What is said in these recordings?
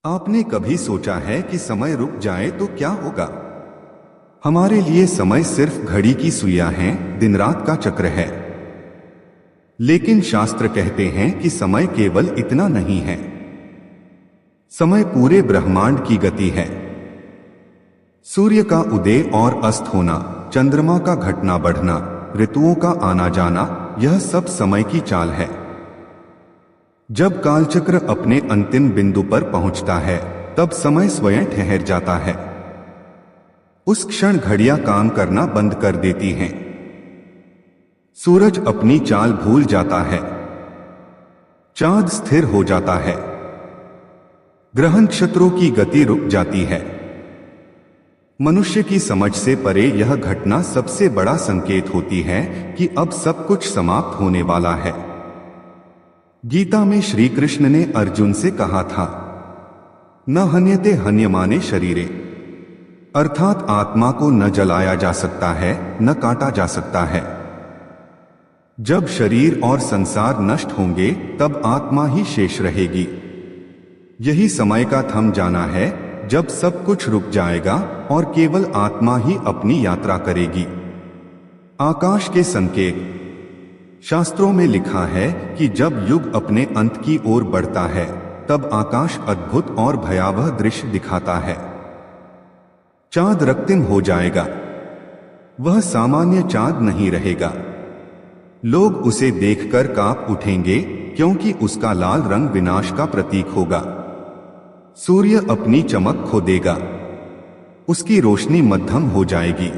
आपने कभी सोचा है कि समय रुक जाए तो क्या होगा? हमारे लिए समय सिर्फ घड़ी की सुइयां हैं, दिन रात का चक्र है। लेकिन शास्त्र कहते हैं कि समय केवल इतना नहीं है। समय पूरे ब्रह्मांड की गति है। सूर्य का उदय और अस्त होना, चंद्रमा का घटना बढ़ना, ऋतुओं का आना जाना, यह सब समय की चाल है। जब कालचक्र अपने अंतिम बिंदु पर पहुंचता है, तब समय स्वयं ठहर जाता है। उस क्षण घड़ियां काम करना बंद कर देती हैं। सूरज अपनी चाल भूल जाता है। चांद स्थिर हो जाता है। ग्रह नक्षत्रों की गति रुक जाती है। मनुष्य की समझ से परे यह घटना सबसे बड़ा संकेत होती है कि अब सब कुछ समाप्त होने वाला है। गीता में श्री कृष्ण ने अर्जुन से कहा था, न हन्यते हन्यमाने शरीरे, अर्थात आत्मा को न जलाया जा सकता है, न काटा जा सकता है। जब शरीर और संसार नष्ट होंगे, तब आत्मा ही शेष रहेगी। यही समय का थम जाना है, जब सब कुछ रुक जाएगा और केवल आत्मा ही अपनी यात्रा करेगी। आकाश के संकेत। शास्त्रों में लिखा है कि जब युग अपने अंत की ओर बढ़ता है, तब आकाश अद्भुत और भयावह दृश्य दिखाता है। चांद रक्तिम हो जाएगा। वह सामान्य चांद नहीं रहेगा। लोग उसे देखकर कांप उठेंगे, क्योंकि उसका लाल रंग विनाश का प्रतीक होगा। सूर्य अपनी चमक खो देगा। उसकी रोशनी मध्यम हो जाएगी।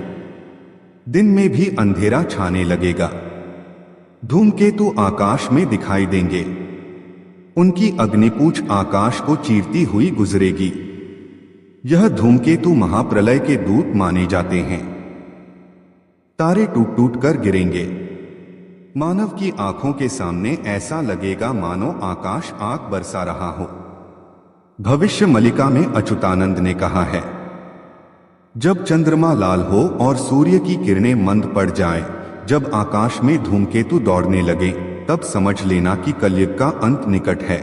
दिन में भी अंधेरा छाने लगेगा। धूमकेतु आकाश में दिखाई देंगे। उनकी अग्निपूछ आकाश को चीरती हुई गुजरेगी। यह धूमकेतु महाप्रलय के दूत माने जाते हैं। तारे टूट टूट कर गिरेंगे। मानव की आंखों के सामने ऐसा लगेगा मानो आकाश आग बरसा रहा हो। भविष्य मलिका में अच्युतानंद ने कहा है, जब चंद्रमा लाल हो और सूर्य की किरणें मंद पड़ जाएं, जब आकाश में धूमकेतु दौड़ने लगे, तब समझ लेना कि कलयुग का अंत निकट है।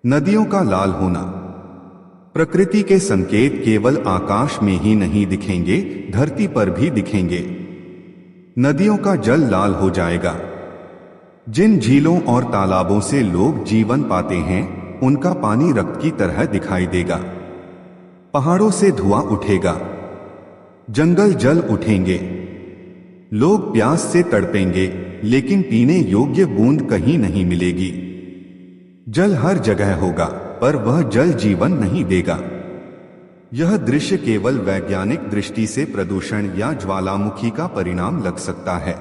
नदियों का लाल होना। प्रकृति के संकेत केवल आकाश में ही नहीं दिखेंगे, धरती पर भी दिखेंगे। नदियों का जल लाल हो जाएगा। जिन झीलों और तालाबों से लोग जीवन पाते हैं, उनका पानी रक्त की तरह दिखाई देगा। पहाड़ों से धुआं उठेगा। जंगल जल उठेंगे। लोग प्यास से तड़पेंगे, लेकिन पीने योग्य बूंद कहीं नहीं मिलेगी। जल हर जगह होगा, पर वह जल जीवन नहीं देगा। यह दृश्य केवल वैज्ञानिक दृष्टि से प्रदूषण या ज्वालामुखी का परिणाम लग सकता है,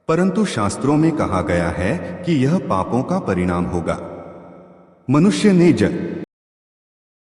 परंतु शास्त्रों में कहा गया है कि यह पापों का परिणाम होगा। मनुष्य ने जल